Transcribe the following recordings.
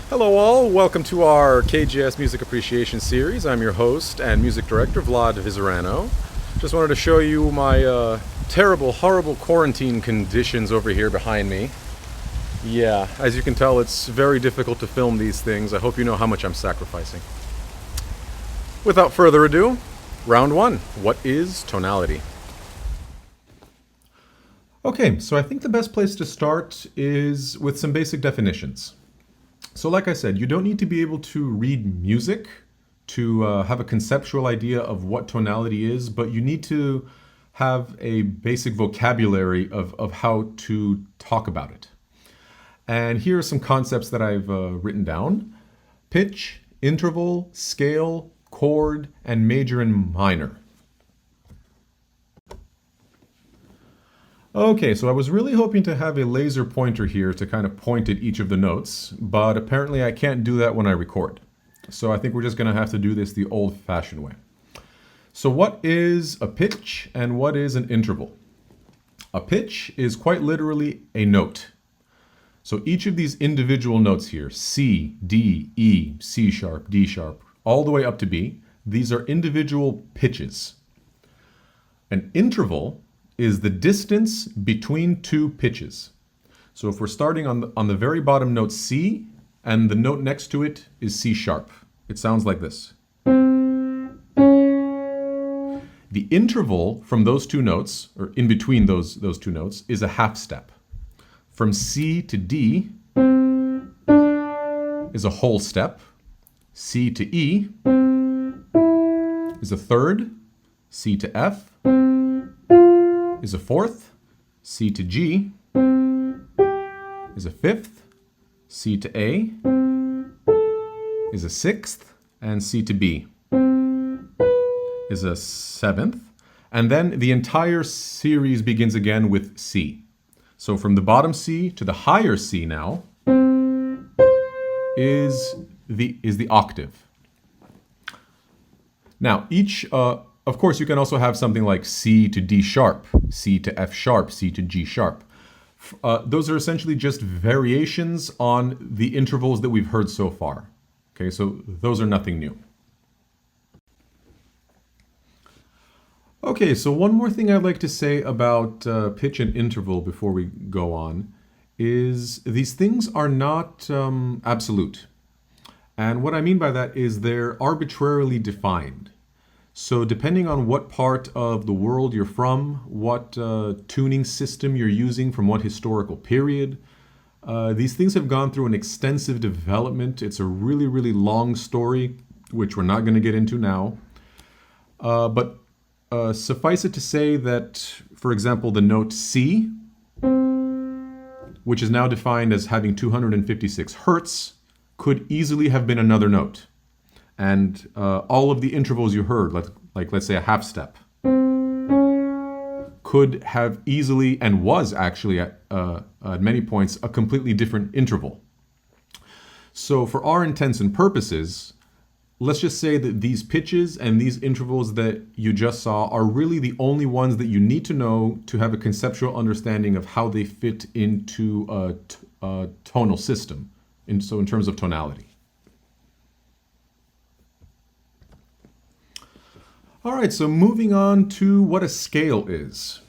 Hello, all. Welcome to our KGS Music Appreciation Series. I'm your host and music director, Vlad Vizarano. Just wanted to show you my terrible, horrible quarantine conditions over here behind me. Yeah, as you can tell, it's very difficult to film these things. I hope you know how much I'm sacrificing. Without further ado, round one. What is tonality? Okay, so I think the best place to start is with some basic definitions. So like I said, you don't need to be able to read music to have a conceptual idea of what tonality is, but you need to have a basic vocabulary of how to talk about it. And here are some concepts that I've written down. Pitch, interval, scale, chord, and major and minor. Okay, so I was really hoping to have a laser pointer here to kind of point at each of the notes, but apparently I can't do that when I record. So I think we're just going to have to do this the old-fashioned way. So what is a pitch and what is an interval? A pitch is quite literally a note. So each of these individual notes here, C, D, E, C sharp, D sharp, all the way up to B, these are individual pitches. An interval is the distance between two pitches. So if we're starting on the very bottom note C, and the note next to it is C sharp, it sounds like this. The interval from those two notes, or in between those two notes, is a half step. From C to D is a whole step. C to E is a third. C to F is a fourth. C to G is a fifth. C to A is a sixth. And C to B is a seventh. And then the entire series begins again with C. So from the bottom C to the higher C now is the octave. Now of course, you can also have something like C to D sharp, C to F sharp, C to G sharp. Those are essentially just variations on the intervals that we've heard so far. Okay, so those are nothing new. Okay, so one more thing I'd like to say about pitch and interval before we go on is these things are not absolute. And what I mean by that is they're arbitrarily defined. So depending on what part of the world you're from, what tuning system you're using from what historical period, these things have gone through an extensive development. It's a really, really long story, which we're not going to get into now. But suffice it to say that, for example, the note C, which is now defined as having 256 hertz, could easily have been another note. And all of the intervals you heard, like let's say a half step, could have easily, and was actually at many points, a completely different interval. So for our intents and purposes, let's just say that these pitches and these intervals that you just saw are really the only ones that you need to know to have a conceptual understanding of how they fit into a tonal system, so in terms of tonality. All right, so moving on to what a scale is.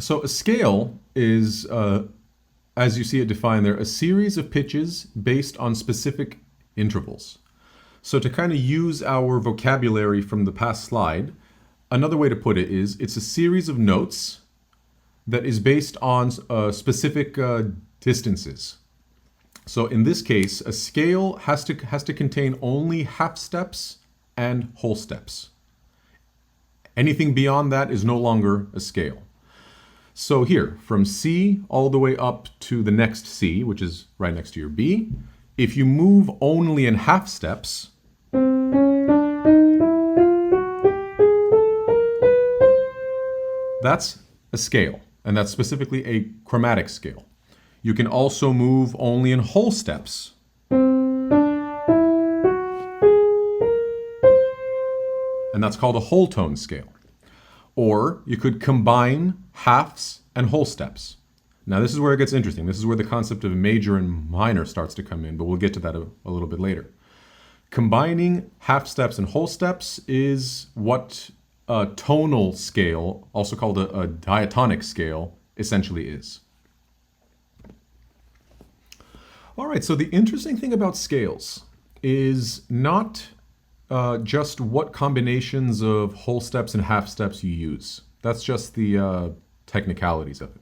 So a scale is, as you see it defined there, a series of pitches based on specific intervals. So to kind of use our vocabulary from the past slide, another way to put it is it's a series of notes that is based on specific distances. So in this case, a scale has to contain only half steps and whole steps. Anything beyond that is no longer a scale. So here, from C all the way up to the next C, which is right next to your B, if you move only in half steps, that's a scale, and that's specifically a chromatic scale. You can also move only in whole steps. And that's called a whole tone scale. Or you could combine halves and whole steps. Now this is where it gets interesting. This is where the concept of major and minor starts to come in, but we'll get to that a little bit later. Combining half steps and whole steps is what a tonal scale, also called a diatonic scale, essentially is. All right, so the interesting thing about scales is not just what combinations of whole steps and half steps you use. That's just the technicalities of it.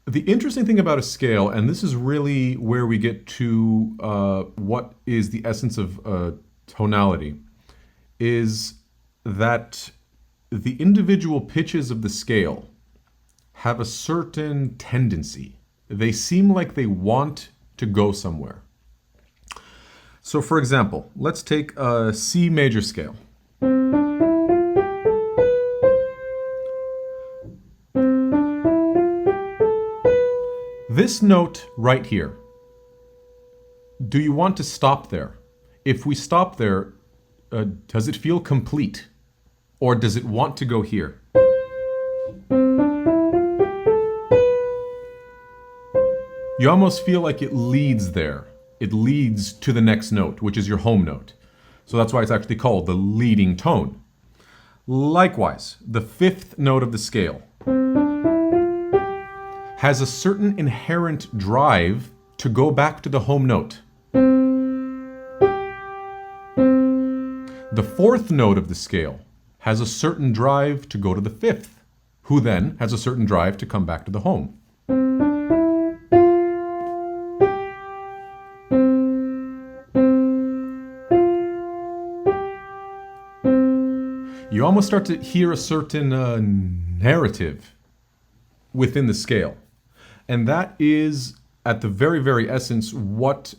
The interesting thing about a scale, and this is really where we get to what is the essence of tonality, is that the individual pitches of the scale have a certain tendency. They seem like they want to go somewhere. So for example, let's take a C major scale. This note right here, do you want to stop there? If we stop there, does it feel complete? Or does it want to go here? You almost feel like it leads there. It leads to the next note, which is your home note. So that's why it's actually called the leading tone. Likewise, the fifth note of the scale has a certain inherent drive to go back to the home note. The fourth note of the scale has a certain drive to go to the fifth, who then has a certain drive to come back to the home. You almost start to hear a certain narrative within the scale. And that is, at the very, very essence, what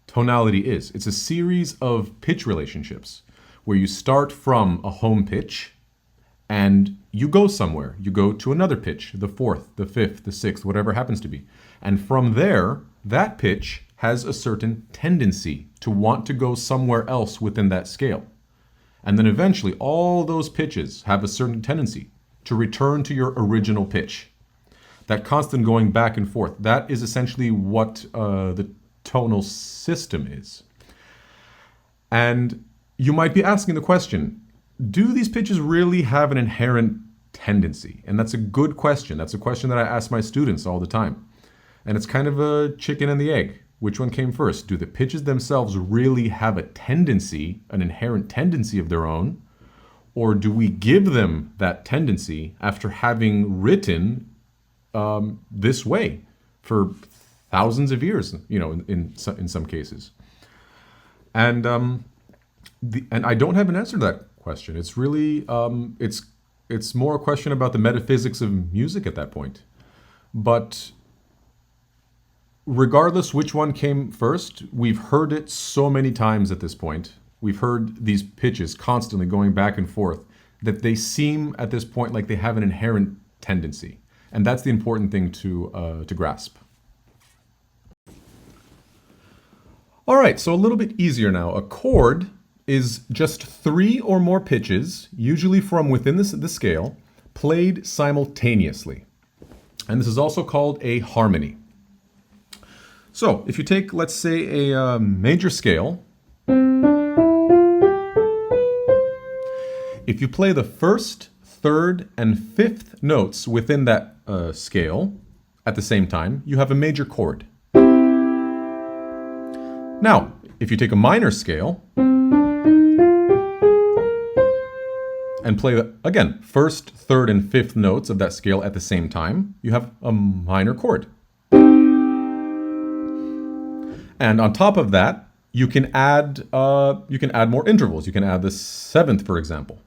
tonality is. It's a series of pitch relationships where you start from a home pitch and you go somewhere. You go to another pitch, the fourth, the fifth, the sixth, whatever happens to be. And from there, that pitch has a certain tendency to want to go somewhere else within that scale. And then eventually, all those pitches have a certain tendency to return to your original pitch. That constant going back and forth, that is essentially what the tonal system is. And you might be asking the question, do these pitches really have an inherent tendency? And that's a good question. That's a question that I ask my students all the time. And it's kind of a chicken and the egg. Which one came first? Do the pitches themselves really have a tendency, an inherent tendency of their own? Or do we give them that tendency after having written this way for thousands of years, in some cases? And and I don't have an answer to that question. It's really it's more a question about the metaphysics of music at that point. But regardless which one came first, we've heard it so many times at this point. We've heard these pitches constantly going back and forth that they seem at this point like they have an inherent tendency. And that's the important thing to grasp. All right, so a little bit easier now. A chord is just 3 or more pitches, usually from within the scale, played simultaneously. And this is also called a harmony. So if you take, let's say, a major scale, if you play the first, third, and fifth notes within that scale at the same time, you have a major chord. Now, if you take a minor scale and play, again, first, third, and fifth notes of that scale at the same time, you have a minor chord. And on top of that, you can add more intervals. You can add the seventh, for example.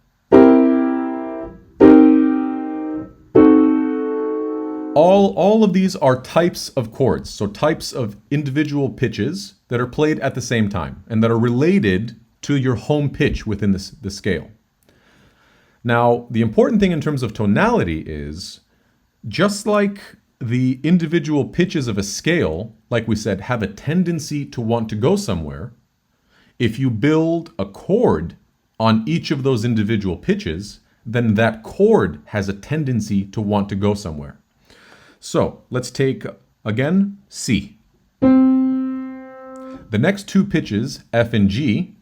All of these are types of chords, so types of individual pitches that are played at the same time and that are related to your home pitch within the scale. Now, the important thing in terms of tonality is, just like the individual pitches of a scale, like we said, have a tendency to want to go somewhere, if you build a chord on each of those individual pitches, then that chord has a tendency to want to go somewhere. So let's take, again, C. The next two pitches, F and G,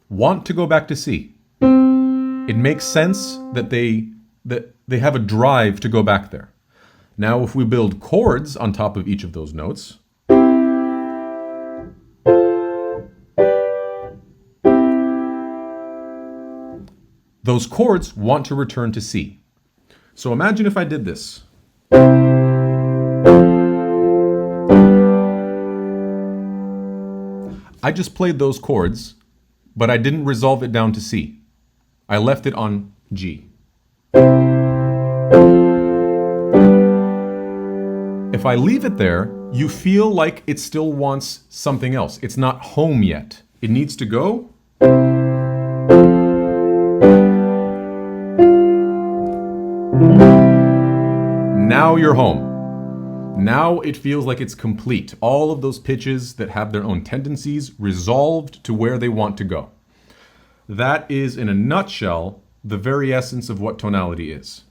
want to go back to C. It makes sense that they have a drive to go back there. Now, if we build chords on top of each of those notes, those chords want to return to C. So imagine if I did this. I just played those chords, but I didn't resolve it down to C. I left it on G. If I leave it there, you feel like it still wants something else. It's not home yet. It needs to go. Now you're home. Now it feels like it's complete. All of those pitches that have their own tendencies resolved to where they want to go. That is, in a nutshell, the very essence of what tonality is.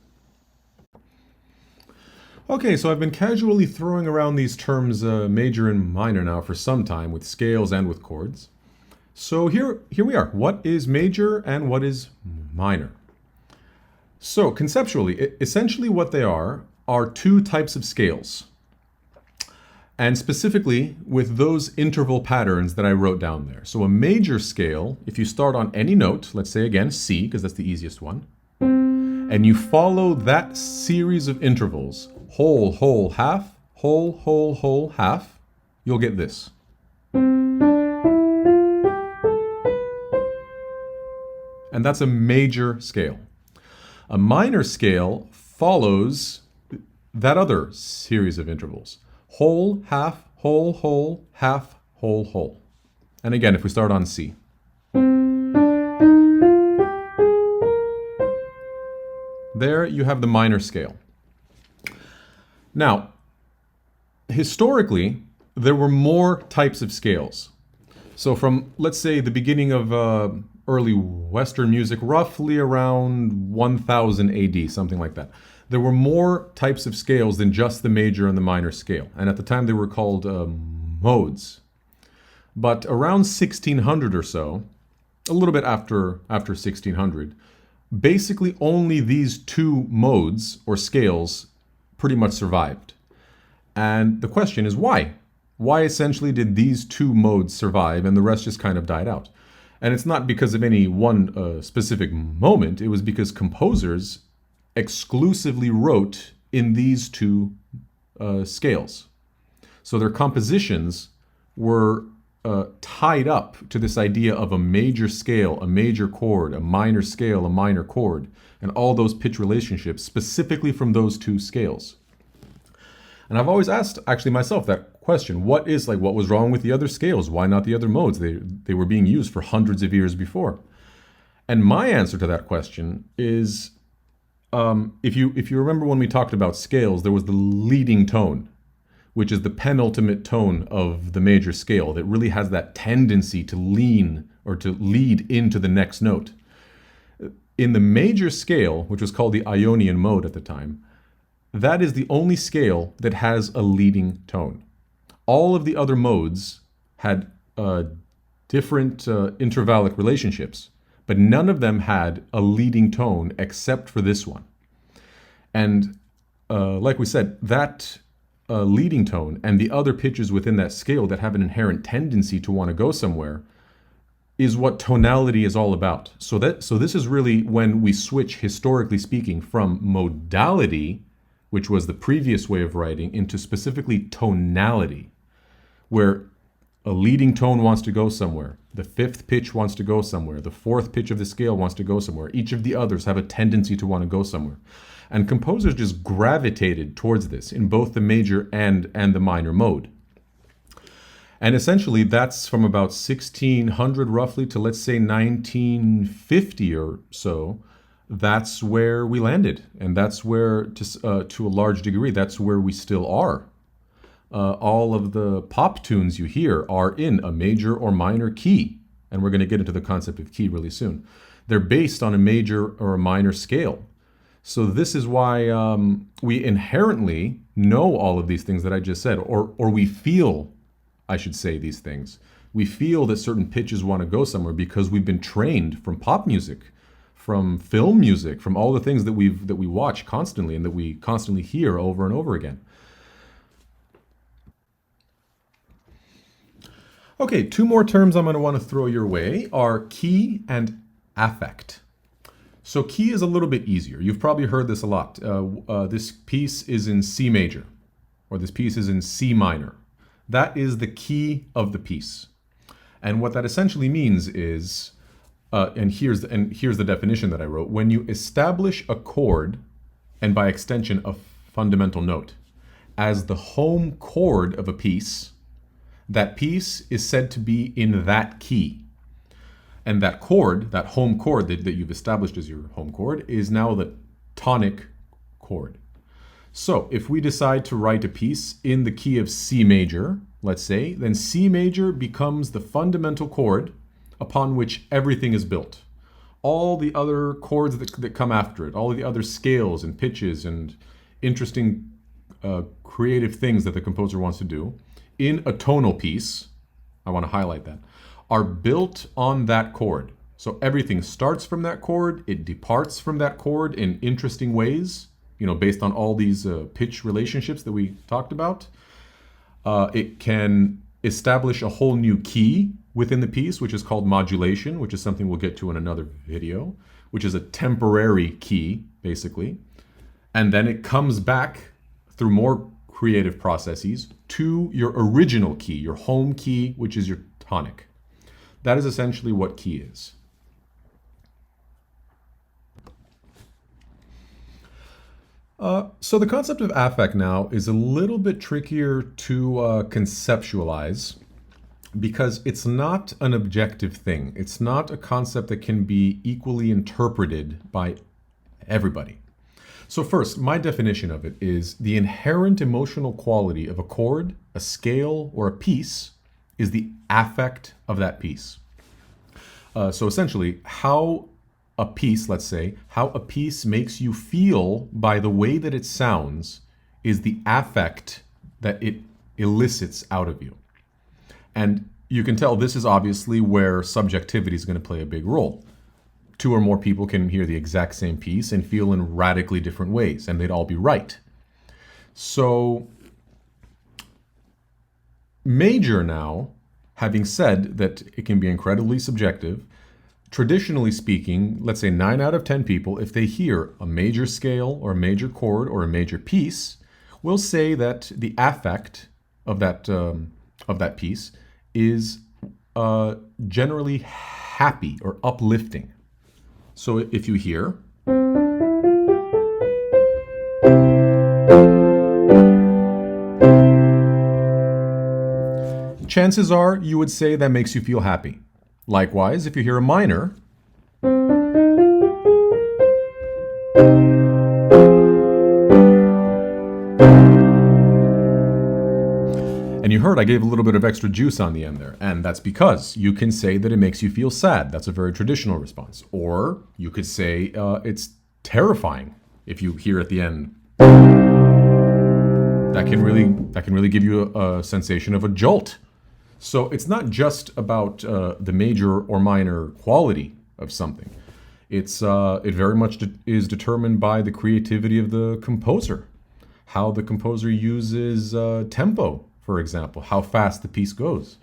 Okay, so I've been casually throwing around these terms major and minor now for some time with scales and with chords. So here we are. What is major and what is minor? So conceptually, essentially what they are two types of scales. And specifically with those interval patterns that I wrote down there. So a major scale, if you start on any note, let's say again C, because that's the easiest one, and you follow that series of intervals, whole, whole, half, whole, whole, whole, half, you'll get this. And that's a major scale. A minor scale follows that other series of intervals. Whole, half, whole, whole, half, whole, whole. And again, if we start on C. There you have the minor scale. Now, historically, there were more types of scales. So from, let's say, the beginning of early Western music, roughly around 1000 AD, something like that. There were more types of scales than just the major and the minor scale. And at the time they were called modes. But around 1600 or so, a little bit after 1600, basically only these two modes or scales pretty much survived. And the question is why? Why essentially did these two modes survive and the rest just kind of died out? And it's not because of any one specific moment. It was because composers exclusively wrote in these two scales. So their compositions were tied up to this idea of a major scale, a major chord, a minor scale, a minor chord, and all those pitch relationships specifically from those two scales. And I've always asked actually myself that question. What was wrong with the other scales? Why not the other modes? They were being used for hundreds of years before. And my answer to that question is, if you remember when we talked about scales, there was the leading tone, which is the penultimate tone of the major scale that really has that tendency to lean or to lead into the next note. In the major scale, which was called the Ionian mode at the time, that is the only scale that has a leading tone. All of the other modes had different intervallic relationships, but none of them had a leading tone except for this one. And like we said, that leading tone and the other pitches within that scale that have an inherent tendency to want to go somewhere is what tonality is all about. So this is really when we switch, historically speaking, from modality, which was the previous way of writing, into specifically tonality, where a leading tone wants to go somewhere, the fifth pitch wants to go somewhere, the fourth pitch of the scale wants to go somewhere. Each of the others have a tendency to want to go somewhere. And composers just gravitated towards this in both the major and the minor mode. And essentially that's from about 1600 roughly to, let's say, 1950 or so. That's where we landed. And that's where, to a large degree, that's where we still are. All of the pop tunes you hear are in a major or minor key. And we're going to get into the concept of key really soon. They're based on a major or a minor scale. So this is why we inherently know all of these things that I just said, or we feel, I should say, these things. We feel that certain pitches want to go somewhere because we've been trained from pop music, from film music, from all the things that we watch constantly and that we constantly hear over and over again. Okay, two more terms I'm going to want to throw your way are key and affect. So key is a little bit easier. You've probably heard this a lot. This piece is in C major, or this piece is in C minor. That is the key of the piece. And what that essentially means is, and here's the definition that I wrote, when you establish a chord, and by extension a fundamental note, as the home chord of a piece, that piece is said to be in that key. And that chord, that home chord that you've established as your home chord, is now the tonic chord. So if we decide to write a piece in the key of C major, let's say, then C major becomes the fundamental chord upon which everything is built. All the other chords that come after it, all of the other scales and pitches and interesting creative things that the composer wants to do in a tonal piece, I want to highlight that, are built on that chord. So everything starts from that chord, it departs from that chord in interesting ways, based on all these pitch relationships that we talked about. It can establish a whole new key within the piece, which is called modulation, which is something we'll get to in another video, which is a temporary key, basically. And then it comes back through more creative processes to your original key, your home key, which is your tonic. That is essentially what key is. So the concept of affect now is a little bit trickier to conceptualize because it's not an objective thing. It's not a concept that can be equally interpreted by everybody. So first, my definition of it is the inherent emotional quality of a chord, a scale, or a piece is the affect of that piece. So essentially, how a piece, let's say, how a piece makes you feel by the way that it sounds is the affect that it elicits out of you. And you can tell this is obviously where subjectivity is going to play a big role. Two or more people can hear the exact same piece and feel in radically different ways, and they'd all be right. So major now, having said that it can be incredibly subjective, traditionally speaking, let's say 9 out of 10 people, if they hear a major scale or a major chord or a major piece, will say that the affect of that piece is generally happy or uplifting. So if you hear, chances are you would say that makes you feel happy. Likewise, if you hear a minor, and you heard I gave a little bit of extra juice on the end there, and that's because you can say that it makes you feel sad. That's a very traditional response. Or you could say it's terrifying if you hear at the end. That can really give you a sensation of a jolt. So it's not just about the major or minor quality of something. It very much is determined by the creativity of the composer, how the composer uses tempo, for example, how fast the piece goes,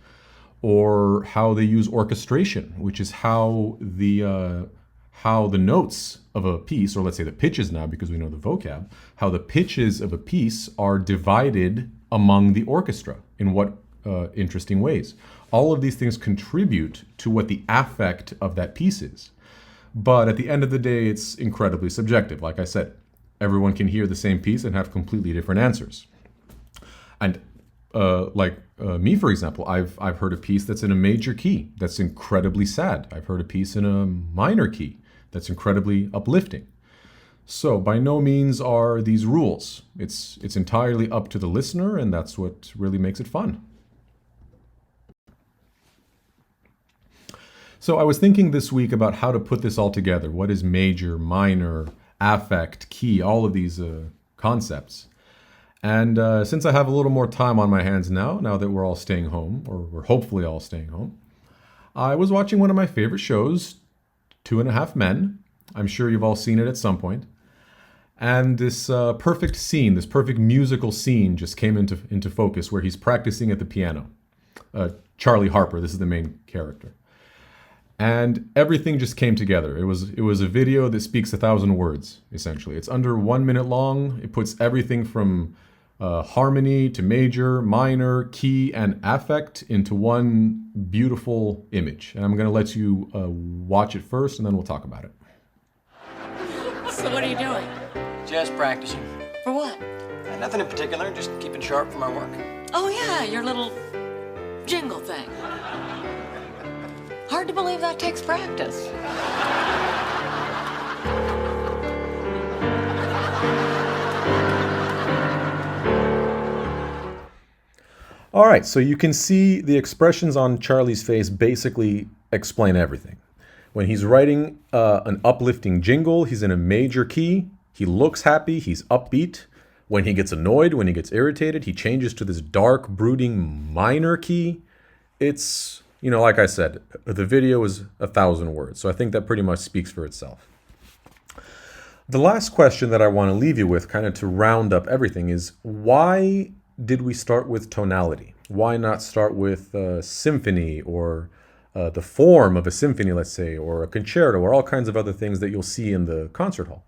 or how they use orchestration, which is how the notes of a piece, or let's say the pitches now because we know the vocab, how the pitches of a piece are divided among the orchestra in what interesting ways. All of these things contribute to what the affect of that piece is. But at the end of the day, it's incredibly subjective. Like I said, everyone can hear the same piece and have completely different answers. And me, for example, I've heard a piece that's in a major key that's incredibly sad. I've heard a piece in a minor key that's incredibly uplifting. So by no means are these rules. It's entirely up to the listener, and that's what really makes it fun. So I was thinking this week about how to put this all together. What is major, minor, affect, key, all of these concepts. And since I have a little more time on my hands now that we're all staying home, or we're hopefully all staying home, I was watching one of my favorite shows, 2.5 Men. I'm sure you've all seen it at some point. And this perfect scene, this perfect musical scene just came into focus where he's practicing at the piano. Charlie Harper, this is the main character. And everything just came together. It was a video that speaks 1,000 words, essentially. It's under 1 minute long. It puts everything from harmony to major, minor, key, and affect into one beautiful image. And I'm going to let you watch it first, and then we'll talk about it. So what are you doing? Just practicing. For what? Nothing in particular, just keeping sharp for my work. Oh yeah, your little jingle thing. Hard to believe that takes practice. All right, so you can see the expressions on Charlie's face basically explain everything. When he's writing an uplifting jingle, he's in a major key. He looks happy, he's upbeat. When he gets annoyed, when he gets irritated, he changes to this dark, brooding minor key. It's, like I said, the video is 1,000 words, so I think that pretty much speaks for itself. The last question that I want to leave you with, kind of to round up everything, is why did we start with tonality? Why not start with symphony or the form of a symphony, let's say, or a concerto, or all kinds of other things that you'll see in the concert hall?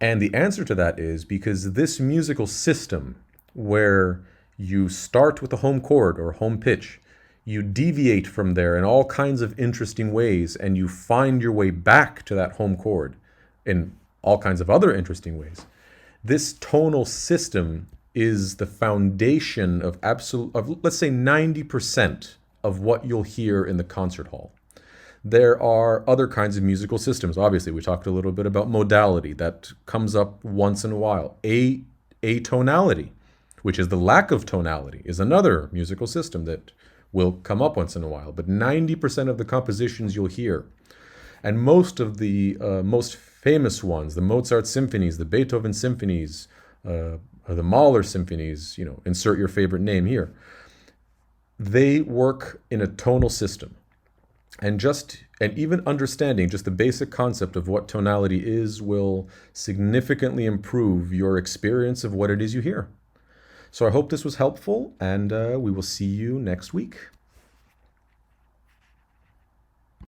And the answer to that is because this musical system, where you start with a home chord or home pitch, you deviate from there in all kinds of interesting ways, and you find your way back to that home chord in all kinds of other interesting ways. This tonal system is the foundation of let's say 90% of what you'll hear in the concert hall. There are other kinds of musical systems. Obviously, we talked a little bit about modality. That comes up once in a while. Atonality, which is the lack of tonality, is another musical system that will come up once in a while. But 90% of the compositions you'll hear, and most of the most famous ones, the Mozart symphonies, the Beethoven symphonies, the Mahler symphonies, insert your favorite name here, they work in a tonal system. And even understanding just the basic concept of what tonality is will significantly improve your experience of what it is you hear. So I hope this was helpful, and we will see you next week.